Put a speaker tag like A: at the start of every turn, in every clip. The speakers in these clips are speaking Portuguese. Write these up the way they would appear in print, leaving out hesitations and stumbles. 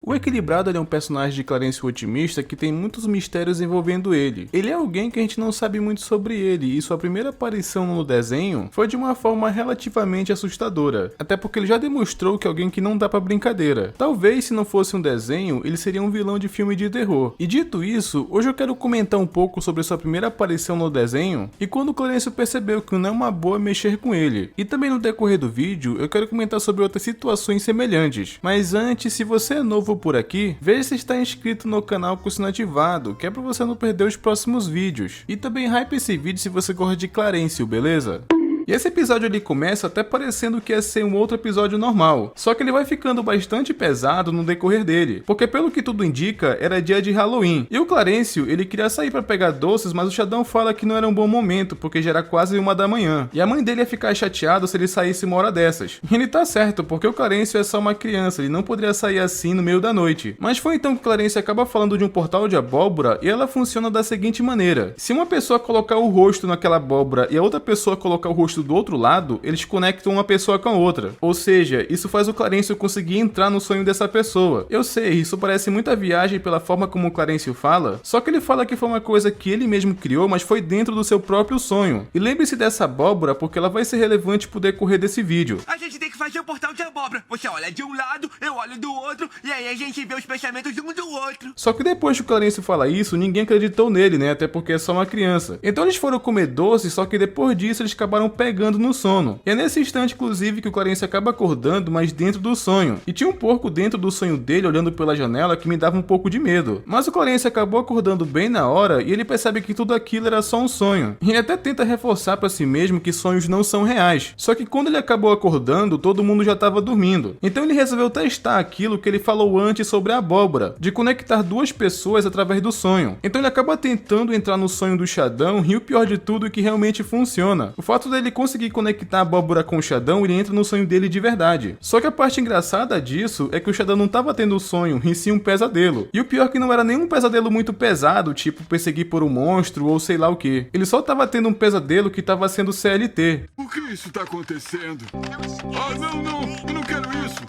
A: O Equilibrado é um personagem de Clarence o Otimista que tem muitos mistérios envolvendo ele. Ele é alguém que a gente não sabe muito sobre ele, e sua primeira aparição no desenho foi de uma forma relativamente assustadora, até porque ele já demonstrou que é alguém que não dá pra brincadeira. Talvez se não fosse um desenho, ele seria um vilão de filme de terror. E dito isso, hoje eu quero comentar um pouco sobre sua primeira aparição no desenho e quando Clarence percebeu que não é uma boa mexer com ele. E também no decorrer do vídeo, eu quero comentar sobre outras situações semelhantes. Mas antes, se você é novo por aqui, veja se está inscrito no canal com o sino ativado, que é pra você não perder os próximos vídeos. E também hype esse vídeo se você gosta de Clarence, beleza? E esse episódio ele começa até parecendo que ia ser um outro episódio normal, só que ele vai ficando bastante pesado no decorrer dele, porque pelo que tudo indica, era dia de Halloween, e o Clarencio, ele queria sair pra pegar doces, mas o Xandão fala que não era um bom momento, porque já era quase 1 da manhã, e a mãe dele ia ficar chateada se ele saísse uma hora dessas. E ele tá certo, porque o Clarencio é só uma criança, ele não poderia sair assim no meio da noite. Mas foi então que o Clarencio acaba falando de um portal de abóbora, e ela funciona da seguinte maneira: se uma pessoa colocar o rosto naquela abóbora e a outra pessoa colocar o rosto do outro lado, eles conectam uma pessoa com a outra. Ou seja, isso faz o Clarencio conseguir entrar no sonho dessa pessoa. Eu sei, isso parece muita viagem pela forma como o Clarencio fala, só que ele fala que foi uma coisa que ele mesmo criou, mas foi dentro do seu próprio sonho. E lembre-se dessa abóbora, porque ela vai ser relevante pro decorrer desse vídeo.
B: A gente tem que fazer o portal de abóbora. Você olha de um lado, eu olho do outro, e aí a gente vê os pensamentos um do outro.
A: Só que depois que o Clarencio fala isso, ninguém acreditou nele, né? Até porque é só uma criança. Então eles foram comer doce, só que depois disso eles acabaram pegando no sono. E é nesse instante, inclusive, que o Clarencio acaba acordando, mas dentro do sonho. E tinha um porco dentro do sonho dele, olhando pela janela, que me dava um pouco de medo. Mas o Clarencio acabou acordando bem na hora, e ele percebe que tudo aquilo era só um sonho. E ele até tenta reforçar pra si mesmo que sonhos não são reais. Só que quando ele acabou acordando, todo mundo já estava dormindo. Então ele resolveu testar aquilo que ele falou antes sobre a abóbora, de conectar duas pessoas através do sonho. Então ele acaba tentando entrar no sonho do Xandão, e o pior de tudo é que realmente funciona. O fato dele conseguir conectar a abóbora com o Xandão, ele entra no sonho dele de verdade. Só que a parte engraçada disso é que o Xandão não estava tendo um sonho, e sim um pesadelo. E o pior é que não era nenhum pesadelo muito pesado, tipo perseguir por um monstro ou sei lá o que. Ele só estava tendo um pesadelo que estava sendo CLT.
C: O que isso tá acontecendo? Não, eu não quero isso.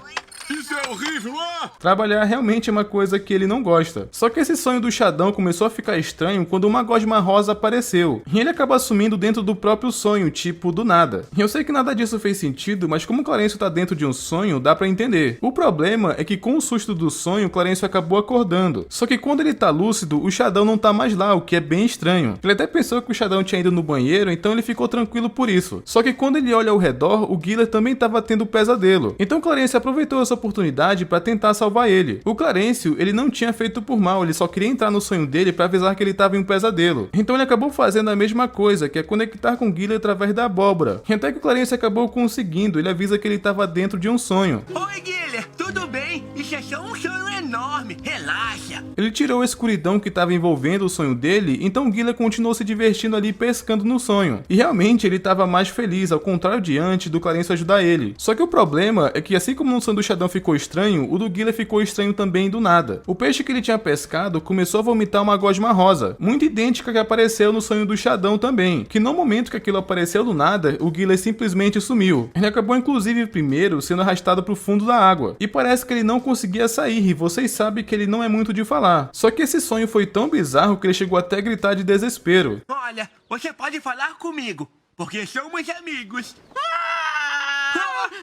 C: Isso é horrível!
A: Trabalhar realmente é uma coisa que ele não gosta. Só que esse sonho do Xandão começou a ficar estranho quando uma gosma rosa apareceu. E ele acaba sumindo dentro do próprio sonho, tipo, do nada. E eu sei que nada disso fez sentido, mas como o Clarencio tá dentro de um sonho, dá pra entender. O problema é que com o susto do sonho, o Clarencio acabou acordando. Só que quando ele tá lúcido, o Xandão não tá mais lá, o que é bem estranho. Ele até pensou que o Xandão tinha ido no banheiro, então ele ficou tranquilo por isso. Só que quando ele olha ao redor, o Guiller também tava tendo pesadelo. Então o Clarencio aproveitou essa oportunidade para tentar salvar ele. O Clarencio, ele não tinha feito por mal, ele só queria entrar no sonho dele para avisar que ele estava em um pesadelo. Então ele acabou fazendo a mesma coisa, que é conectar com o Guiller através da abóbora. E até que o Clarencio acabou conseguindo, ele avisa que ele estava dentro de um sonho.
B: Oi, Guiller, tudo bem? Isso é só um sonho enorme, relaxa.
A: Ele tirou a escuridão que estava envolvendo o sonho dele, então o Guiller continuou se divertindo ali pescando no sonho. E realmente ele estava mais feliz, ao contrário de antes do Clarencio ajudar ele. Só que o problema é que assim como no sonho do Xandão ficou estranho, o do Guiller ficou estranho também do nada. O peixe que ele tinha pescado começou a vomitar uma gosma rosa, muito idêntica que apareceu no sonho do Xandão também, que no momento que aquilo apareceu do nada, o Guiller simplesmente sumiu. Ele acabou inclusive primeiro sendo arrastado pro fundo da água, e parece que ele não conseguia sair, e vocês sabem que ele não é muito de falar. Só que esse sonho foi tão bizarro que ele chegou até a gritar de desespero.
B: Olha, você pode falar comigo, porque somos amigos.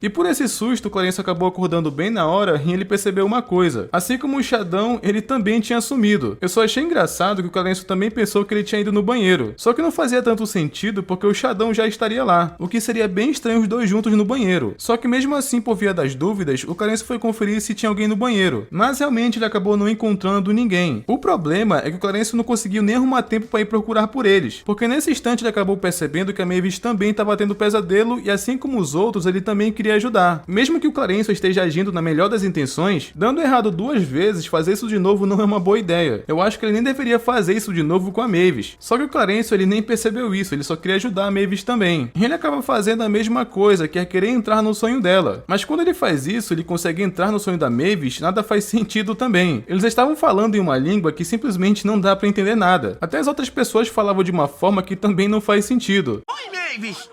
A: E por esse susto, o Clarencio acabou acordando bem na hora e ele percebeu uma coisa. Assim como o Xandão, ele também tinha sumido. Eu só achei engraçado que o Clarencio também pensou que ele tinha ido no banheiro. Só que não fazia tanto sentido porque o Xandão já estaria lá, o que seria bem estranho os dois juntos no banheiro. Só que mesmo assim, por via das dúvidas, o Clarencio foi conferir se tinha alguém no banheiro. Mas realmente ele acabou não encontrando ninguém. O problema é que o Clarencio não conseguiu nem arrumar tempo para ir procurar por eles. Porque nesse instante ele acabou percebendo que a Mavis também estava tendo pesadelo e assim como os outros, ele também queria ajudar. Mesmo que o Clarencio esteja agindo na melhor das intenções, dando errado 2 vezes, fazer isso de novo não é uma boa ideia. Eu acho que ele nem deveria fazer isso de novo com a Mavis. Só que o Clarencio, ele nem percebeu isso, ele só queria ajudar a Mavis também. E ele acaba fazendo a mesma coisa, que é querer entrar no sonho dela. Mas quando ele faz isso, ele consegue entrar no sonho da Mavis, nada faz sentido também. Eles estavam falando em uma língua que simplesmente não dá pra entender nada. Até as outras pessoas falavam de uma forma que também não faz sentido.
B: Oi, Mavis.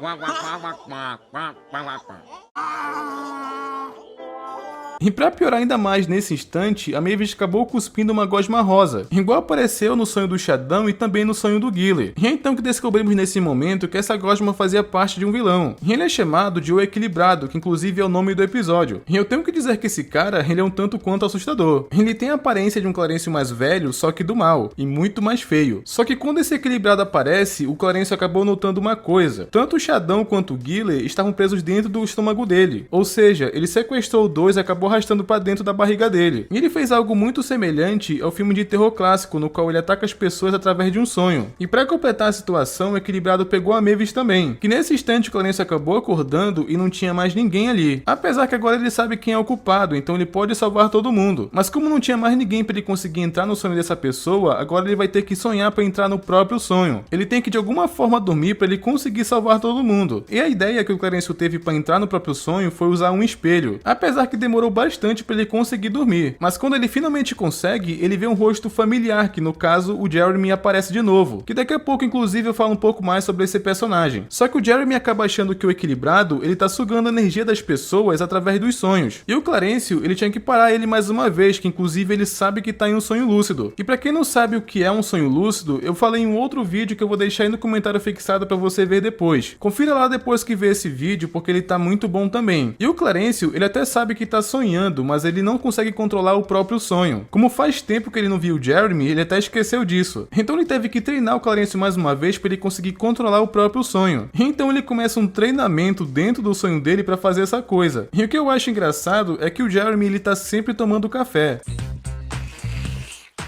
A: E pra piorar ainda mais nesse instante, a Mavis acabou cuspindo uma gosma rosa, igual apareceu no sonho do Shadow e também no sonho do Guile. E é então que descobrimos nesse momento que essa gosma fazia parte de um vilão. E ele é chamado de O Equilibrado, que inclusive é o nome do episódio. E eu tenho que dizer que esse cara, ele é um tanto quanto assustador. Ele tem a aparência de um Clarencio mais velho, só que do mal, e muito mais feio. Só que quando esse Equilibrado aparece, o Clarencio acabou notando uma coisa. Tanto o Shadow quanto o Guile estavam presos dentro do estômago dele. Ou seja, ele sequestrou dois e acabou arrastando pra dentro da barriga dele. E ele fez algo muito semelhante ao filme de terror clássico, no qual ele ataca as pessoas através de um sonho. E pra completar a situação, o Equilibrado pegou a Mavis também, que nesse instante o Clarencio acabou acordando e não tinha mais ninguém ali. Apesar que agora ele sabe quem é o culpado, então ele pode salvar todo mundo. Mas como não tinha mais ninguém pra ele conseguir entrar no sonho dessa pessoa, agora ele vai ter que sonhar pra entrar no próprio sonho. Ele tem que de alguma forma dormir pra ele conseguir salvar todo mundo. E a ideia que o Clarencio teve pra entrar no próprio sonho foi usar um espelho. Apesar que demorou bastante pra ele conseguir dormir. Mas quando ele finalmente consegue, ele vê um rosto familiar, que no caso o Jeremy aparece de novo. Que daqui a pouco inclusive eu falo um pouco mais sobre esse personagem. Só que o Jeremy acaba achando que o Equilibrado, ele tá sugando a energia das pessoas através dos sonhos. E o Clarencio, ele tinha que parar ele mais uma vez, que inclusive ele sabe que tá em um sonho lúcido. E pra quem não sabe o que é um sonho lúcido, eu falei em um outro vídeo que eu vou deixar aí no comentário fixado pra você ver depois. Confira lá depois que ver esse vídeo, porque ele tá muito bom também. E o Clarencio, ele até sabe que tá sonhando, mas ele não consegue controlar o próprio sonho. Como faz tempo que ele não viu o Jeremy, ele até esqueceu disso. Então ele teve que treinar o Clarencio mais uma vez pra ele conseguir controlar o próprio sonho. Então ele começa um treinamento dentro do sonho dele pra fazer essa coisa. E o que eu acho engraçado é que o Jeremy, ele tá sempre tomando café.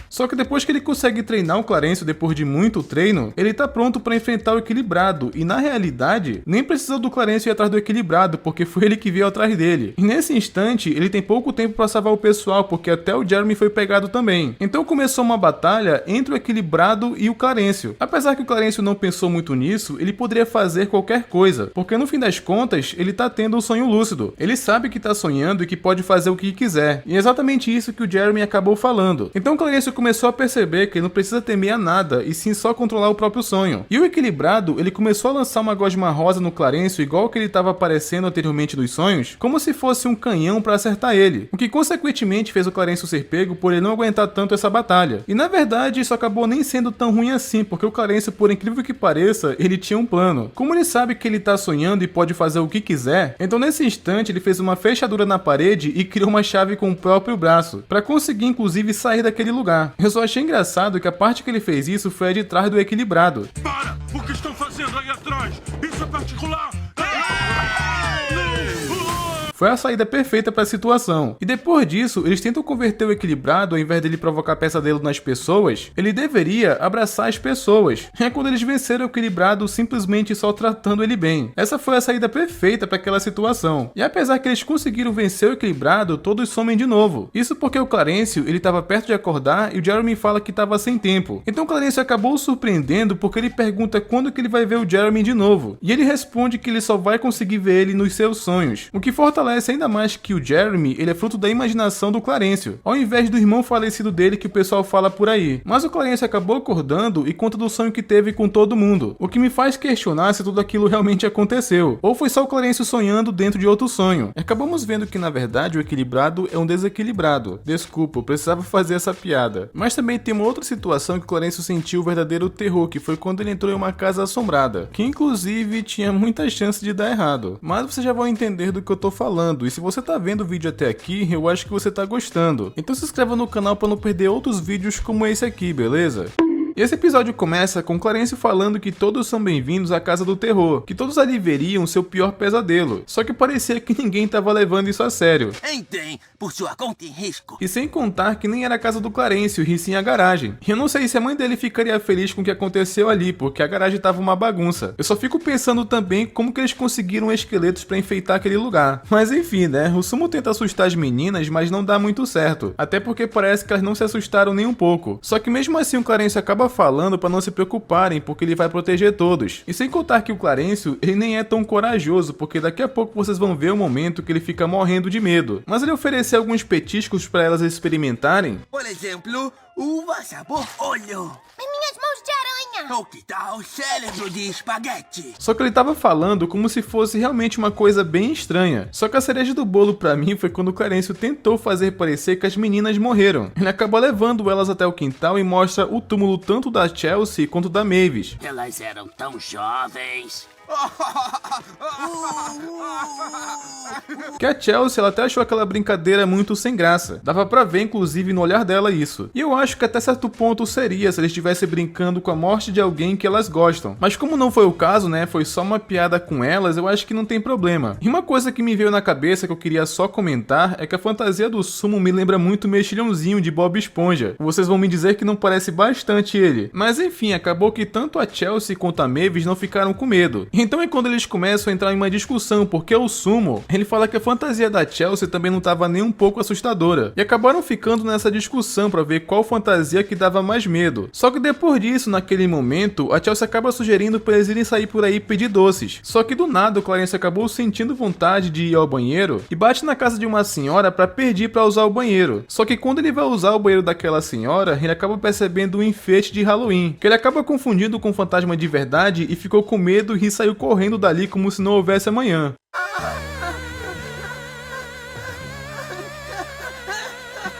A: Só que depois que ele consegue treinar o Clarencio depois de muito treino, ele tá pronto pra enfrentar o Equilibrado, e na realidade, nem precisou do Clarencio ir atrás do Equilibrado, porque foi ele que veio atrás dele. E nesse instante, ele tem pouco tempo pra salvar o pessoal, porque até o Jeremy foi pegado também. Então começou uma batalha entre o Equilibrado e o Clarencio. Apesar que o Clarencio não pensou muito nisso, ele poderia fazer qualquer coisa, porque no fim das contas, ele tá tendo um sonho lúcido. Ele sabe que tá sonhando e que pode fazer o que quiser. E é exatamente isso que o Jeremy acabou falando. Então o Clarencio começou a perceber que ele não precisa temer a nada, e sim só controlar o próprio sonho. E o Equilibrado, ele começou a lançar uma gosma rosa no Clarencio, igual que ele estava aparecendo anteriormente nos sonhos, como se fosse um canhão para acertar ele, o que consequentemente fez o Clarencio ser pego por ele não aguentar tanto essa batalha. E na verdade isso acabou nem sendo tão ruim assim, porque o Clarencio, por incrível que pareça, ele tinha um plano. Como ele sabe que ele tá sonhando e pode fazer o que quiser, então nesse instante ele fez uma fechadura na parede e criou uma chave com o próprio braço, para conseguir inclusive sair daquele lugar. Eu só achei engraçado que a parte que ele fez isso foi a de trás do Equilibrado.
C: Para! O que estão fazendo aí atrás? Isso é particular!
A: Foi a saída perfeita para a situação. E depois disso, eles tentam converter o Equilibrado, ao invés dele provocar pesadelo nas pessoas, ele deveria abraçar as pessoas. É quando eles venceram o Equilibrado simplesmente só tratando ele bem. Essa foi a saída perfeita para aquela situação. E apesar que eles conseguiram vencer o Equilibrado, todos somem de novo. Isso porque o Clarencio, ele estava perto de acordar e o Jeremy fala que estava sem tempo. Então o Clarencio acabou surpreendendo porque ele pergunta quando que ele vai ver o Jeremy de novo. E ele responde que ele só vai conseguir ver ele nos seus sonhos. O que fortalece ainda mais que o Jeremy, ele é fruto da imaginação do Clarencio, ao invés do irmão falecido dele que o pessoal fala por aí. Mas o Clarencio acabou acordando e conta do sonho que teve com todo mundo, o que me faz questionar se tudo aquilo realmente aconteceu, ou foi só o Clarencio sonhando dentro de outro sonho. Acabamos vendo que na verdade o Equilibrado é um desequilibrado. Desculpa, eu precisava fazer essa piada. Mas também tem uma outra situação que o Clarencio sentiu o verdadeiro terror, que foi quando ele entrou em uma casa assombrada, que inclusive tinha muita chance de dar errado. Mas vocês já vão entender do que eu tô falando. E se você tá vendo o vídeo até aqui, eu acho que você tá gostando. Então se inscreva no canal para não perder outros vídeos como esse aqui, beleza? E esse episódio começa com Clarencio falando que todos são bem-vindos à Casa do Terror, que todos ali veriam seu pior pesadelo, só que parecia que ninguém tava levando isso a sério.
B: Entrem por sua conta e risco.
A: E sem contar que nem era a casa do Clarencio, e sim a garagem. E eu não sei se a mãe dele ficaria feliz com o que aconteceu ali, porque a garagem tava uma bagunça. Eu só fico pensando também como que eles conseguiram esqueletos pra enfeitar aquele lugar. Mas enfim, né, o Sumo tenta assustar as meninas, mas não dá muito certo, até porque parece que elas não se assustaram nem um pouco. Só que mesmo assim o Clarencio acaba falando para não se preocuparem, porque ele vai proteger todos. E sem contar que o Clarencio, ele nem é tão corajoso, porque daqui a pouco vocês vão ver o momento que ele fica morrendo de medo. Mas ele ofereceu alguns petiscos para elas experimentarem.
B: Por exemplo, uva sabor olho.
D: Em minhas mãos de aranha.
B: O que tal cérebro de espaguete?
A: Só que ele tava falando como se fosse realmente uma coisa bem estranha. Só que a cereja do bolo pra mim foi quando o Clarencio tentou fazer parecer que as meninas morreram. Ele acabou levando elas até o quintal e mostra o túmulo tanto da Chelsea quanto da Mavis.
D: Elas eram tão jovens.
A: Que a Chelsea, ela até achou aquela brincadeira muito sem graça. Dava pra ver, inclusive, no olhar dela isso. E eu acho que até certo ponto seria se eles estivessem brincando com a morte de alguém que elas gostam. Mas como não foi o caso, né, foi só uma piada com elas, eu acho que não tem problema. E uma coisa que me veio na cabeça que eu queria só comentar é que a fantasia do Sumo me lembra muito o mexilhãozinho de Bob Esponja. Vocês vão me dizer que não parece bastante ele. Mas enfim, acabou que tanto a Chelsea quanto a Mavis não ficaram com medo. Então é quando eles começam a entrar em uma discussão, porque o Sumo, ele fala que a fantasia da Chelsea também não estava nem um pouco assustadora. E acabaram ficando nessa discussão para ver qual fantasia que dava mais medo. Só que depois disso, naquele momento, a Chelsea acaba sugerindo para eles irem sair por aí pedir doces. Só que do nada o Clarence acabou sentindo vontade de ir ao banheiro e bate na casa de uma senhora para pedir para usar o banheiro. Só que quando ele vai usar o banheiro daquela senhora, ele acaba percebendo um enfeite de Halloween, que ele acaba confundindo com um fantasma de verdade e ficou com medo e saiu correndo dali como se não houvesse amanhã.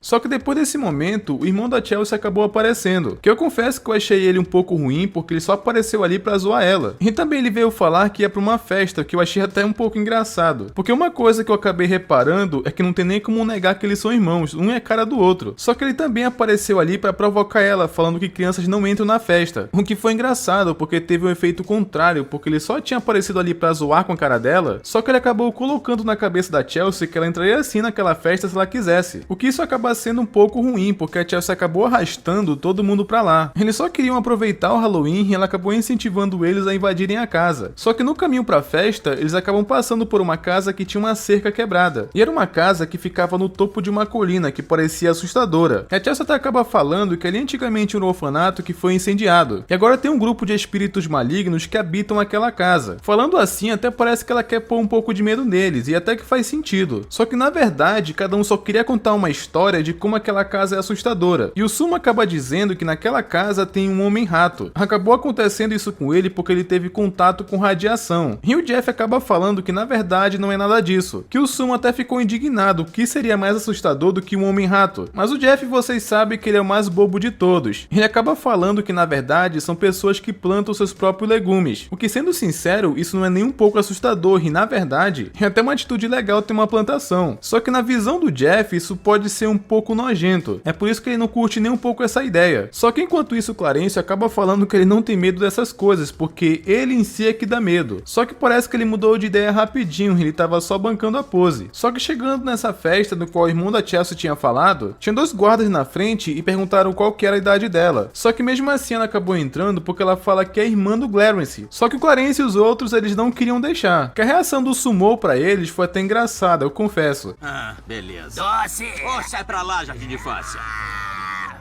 A: Só que depois desse momento, o irmão da Chelsea acabou aparecendo, que eu confesso que eu achei ele um pouco ruim porque ele só apareceu ali pra zoar ela. E também ele veio falar que ia pra uma festa, que eu achei até um pouco engraçado. Porque uma coisa que eu acabei reparando é que não tem nem como negar que eles são irmãos, um é cara do outro. Só que ele também apareceu ali pra provocar ela, falando que crianças não entram na festa. O que foi engraçado, porque teve um efeito contrário, porque ele só tinha aparecido ali pra zoar com a cara dela, só que ele acabou colocando na cabeça da Chelsea que ela entraria assim naquela festa se ela quisesse. O que isso acaba sendo um pouco ruim, porque a Chelsea acabou arrastando todo mundo pra lá. Eles só queriam aproveitar o Halloween e ela acabou incentivando eles a invadirem a casa. Só que no caminho pra festa, eles acabam passando por uma casa que tinha uma cerca quebrada. E era uma casa que ficava no topo de uma colina, que parecia assustadora. E a Chelsea até acaba falando que ali antigamente era um orfanato que foi incendiado. E agora tem um grupo de espíritos malignos que habitam aquela casa. Falando assim, até parece que ela quer pôr um pouco de medo neles, e até que faz sentido. Só que na verdade, cada um só queria contar uma história de como aquela casa é assustadora. E o Sumo acaba dizendo que naquela casa tem um homem-rato. Acabou acontecendo isso com ele porque ele teve contato com radiação. E o Jeff acaba falando que na verdade não é nada disso. Que o Sumo até ficou indignado, que seria mais assustador do que um homem-rato. Mas o Jeff, vocês sabem que ele é o mais bobo de todos. Ele acaba falando que na verdade são pessoas que plantam seus próprios legumes. O que, sendo sincero, isso não é nem um pouco assustador e na verdade é até uma atitude legal ter uma plantação. Só que na visão do Jeff isso pode ser um pouco nojento. É por isso que ele não curte nem um pouco essa ideia. Só que enquanto isso o Clarence acaba falando que ele não tem medo dessas coisas, porque ele em si é que dá medo. Só que parece que ele mudou de ideia rapidinho, ele tava só bancando a pose. Só que chegando nessa festa do qual o irmão da Chelsea tinha falado, tinha dois guardas na frente e perguntaram qual que era a idade dela. Só que mesmo assim ela acabou entrando porque ela fala que é irmã do Clarence. Só que o Clarence e os outros eles não queriam deixar. Que a reação do Sumo pra eles foi até engraçada, eu confesso.
E: Ah, beleza.
D: Doce!
E: Oh, sai pra lá, jardim de infância.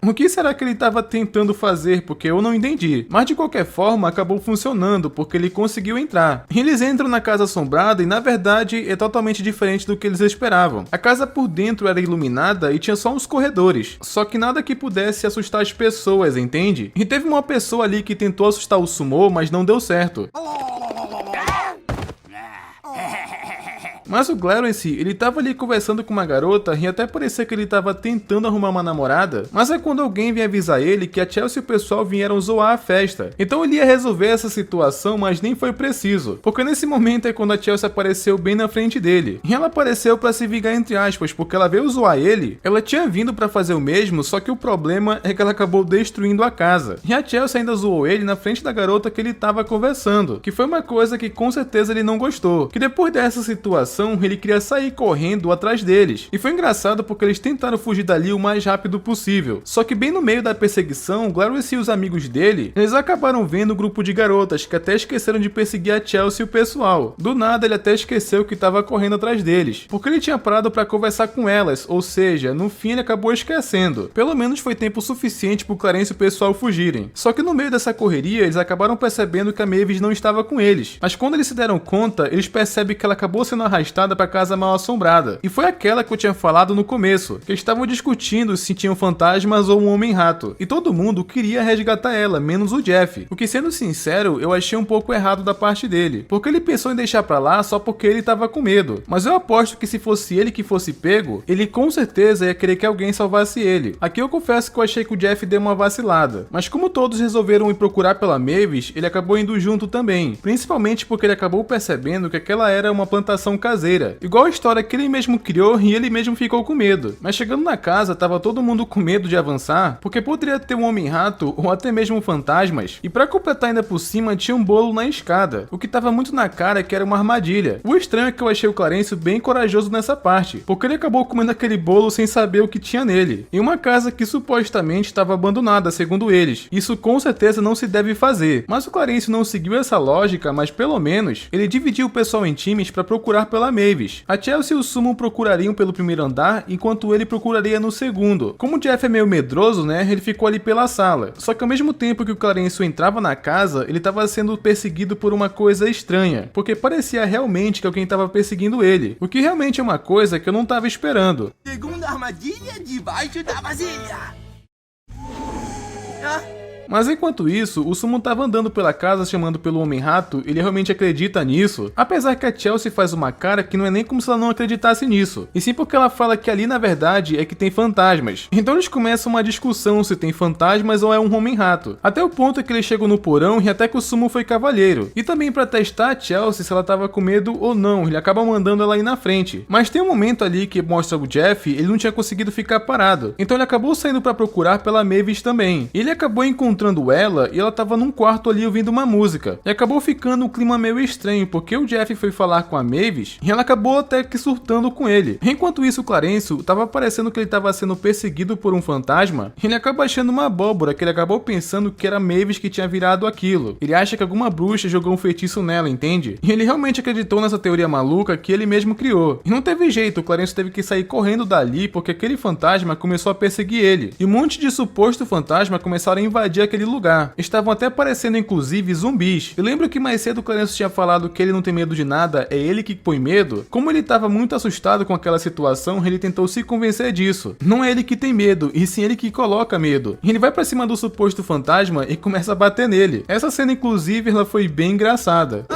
A: O que será que ele estava tentando fazer? Porque eu não entendi. Mas de qualquer forma, acabou funcionando, porque ele conseguiu entrar. Eles entram na casa assombrada e na verdade é totalmente diferente do que eles esperavam. A casa por dentro era iluminada e tinha só uns corredores. Só que nada que pudesse assustar as pessoas, entende? E teve uma pessoa ali que tentou assustar o Sumo, mas não deu certo. Mas o Clarence, ele tava ali conversando com uma garota e até parecia que ele tava tentando arrumar uma namorada, mas é quando alguém vem avisar ele que a Chelsea e o pessoal vieram zoar a festa. Então ele ia resolver essa situação, mas nem foi preciso, porque nesse momento é quando a Chelsea apareceu bem na frente dele. E ela apareceu pra se vingar entre aspas, porque ela veio zoar ele, ela tinha vindo pra fazer o mesmo, só que o problema é que ela acabou destruindo a casa. E a Chelsea ainda zoou ele na frente da garota que ele tava conversando, que foi uma coisa que com certeza ele não gostou, que depois dessa situação ele queria sair correndo atrás deles. E foi engraçado porque eles tentaram fugir dali o mais rápido possível. Só que bem no meio da perseguição, Clarence e os amigos dele, eles acabaram vendo um grupo de garotas que até esqueceram de perseguir a Chelsea e o pessoal. Do nada ele até esqueceu que estava correndo atrás deles, porque ele tinha parado para conversar com elas, ou seja, no fim ele acabou esquecendo. Pelo menos foi tempo suficiente pro Clarence e o pessoal fugirem. Só que no meio dessa correria, eles acabaram percebendo que a Mavis não estava com eles. Mas quando eles se deram conta, eles percebem que ela acabou sendo arrastada arrastada para a casa mal assombrada. E foi aquela que eu tinha falado no começo, que estavam discutindo se tinham fantasmas ou um homem-rato. E todo mundo queria resgatar ela, menos o Jeff. O que, sendo sincero, eu achei um pouco errado da parte dele, porque ele pensou em deixar pra lá só porque ele tava com medo. Mas eu aposto que se fosse ele que fosse pego, ele com certeza ia querer que alguém salvasse ele. Aqui eu confesso que eu achei que o Jeff deu uma vacilada. Mas como todos resolveram ir procurar pela Mavis, ele acabou indo junto também. Principalmente porque ele acabou percebendo que aquela era uma plantação caseira. Igual a história que ele mesmo criou e ele mesmo ficou com medo. Mas chegando na casa, tava todo mundo com medo de avançar, porque poderia ter um homem-rato ou até mesmo fantasmas. E pra completar ainda por cima, tinha um bolo na escada, o que tava muito na cara que era uma armadilha. O estranho é que eu achei o Clarence bem corajoso nessa parte, porque ele acabou comendo aquele bolo sem saber o que tinha nele, em uma casa que supostamente estava abandonada, segundo eles. Isso com certeza não se deve fazer, mas o Clarence não seguiu essa lógica, mas pelo menos ele dividiu o pessoal em times para procurar pela Mavis. A Chelsea e o Summon procurariam pelo primeiro andar, enquanto ele procuraria no segundo. Como o Jeff é meio medroso, né, ele ficou ali pela sala. Só que ao mesmo tempo que o Clarence entrava na casa, ele estava sendo perseguido por uma coisa estranha, porque parecia realmente que alguém estava perseguindo ele, o que realmente é uma coisa que eu não estava esperando.
B: Segunda armadilha debaixo da vasilha.
A: Mas enquanto isso, o Summon tava andando pela casa chamando pelo Homem-Rato, ele realmente acredita nisso, apesar que a Chelsea faz uma cara que não é nem como se ela não acreditasse nisso, e sim porque ela fala que ali na verdade é que tem fantasmas. Então eles começam uma discussão se tem fantasmas ou é um Homem-Rato, até o ponto que eles chegam no porão e até que o Summon foi cavalheiro, e também pra testar a Chelsea se ela tava com medo ou não, ele acaba mandando ela ir na frente. Mas tem um momento ali que mostra o Jeff, ele não tinha conseguido ficar parado, então ele acabou saindo pra procurar pela Mavis também. Ele acabou encontrando ela e ela tava num quarto ali ouvindo uma música. E acabou ficando um clima meio estranho, porque o Jeff foi falar com a Mavis e ela acabou até que surtando com ele. Enquanto isso, o Clarence tava parecendo que ele tava sendo perseguido por um fantasma. Ele acaba achando uma abóbora, que ele acabou pensando que era a Mavis que tinha virado aquilo. Ele acha que alguma bruxa jogou um feitiço nela, entende? E ele realmente acreditou nessa teoria maluca que ele mesmo criou. E não teve jeito, o Clarence teve que sair correndo dali porque aquele fantasma começou a perseguir ele. E um monte de suposto fantasma começaram a invadir aquele lugar. Estavam até parecendo inclusive zumbis. Eu lembro que mais cedo o Clarence tinha falado que ele não tem medo de nada, é ele que põe medo. Como ele estava muito assustado com aquela situação, ele tentou se convencer disso. Não é ele que tem medo, e sim ele que coloca medo. Ele vai pra cima do suposto fantasma e começa a bater nele. Essa cena inclusive ela foi bem engraçada.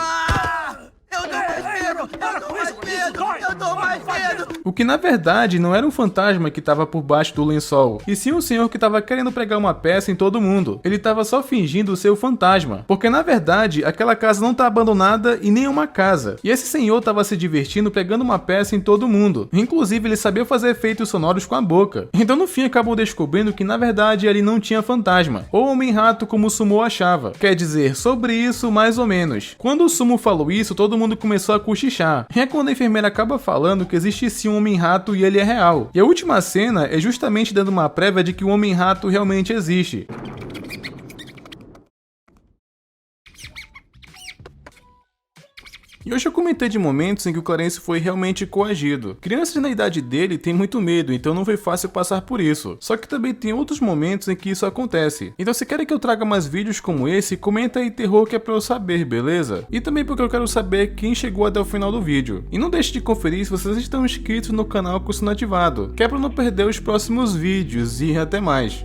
A: O que na verdade não era um fantasma que estava por baixo do lençol, e sim um senhor que estava querendo pregar uma peça em todo mundo. Ele estava só fingindo ser o fantasma, porque na verdade aquela casa não tá abandonada e nem é uma casa. E esse senhor estava se divertindo pregando uma peça em todo mundo. Inclusive ele sabia fazer efeitos sonoros com a boca. Então no fim acabou descobrindo que na verdade ali não tinha fantasma, ou Homem-Rato como o Summon achava. Quer dizer, sobre isso mais ou menos. Quando o Summon falou isso, todo mundo começou a cochichar. E é quando a enfermeira acaba falando que existe sim um Homem-Rato e ele é real. E a última cena é justamente dando uma prévia de que o Homem-Rato realmente existe. E hoje eu comentei de momentos em que o Clarence foi realmente coagido. Crianças na idade dele têm muito medo, então não foi fácil passar por isso. Só que também tem outros momentos em que isso acontece. Então se querem que eu traga mais vídeos como esse, comenta aí terror que é pra eu saber, beleza? E também porque eu quero saber quem chegou até o final do vídeo. E não deixe de conferir se vocês estão inscritos no canal com o sino ativado, que é pra não perder os próximos vídeos, e até mais.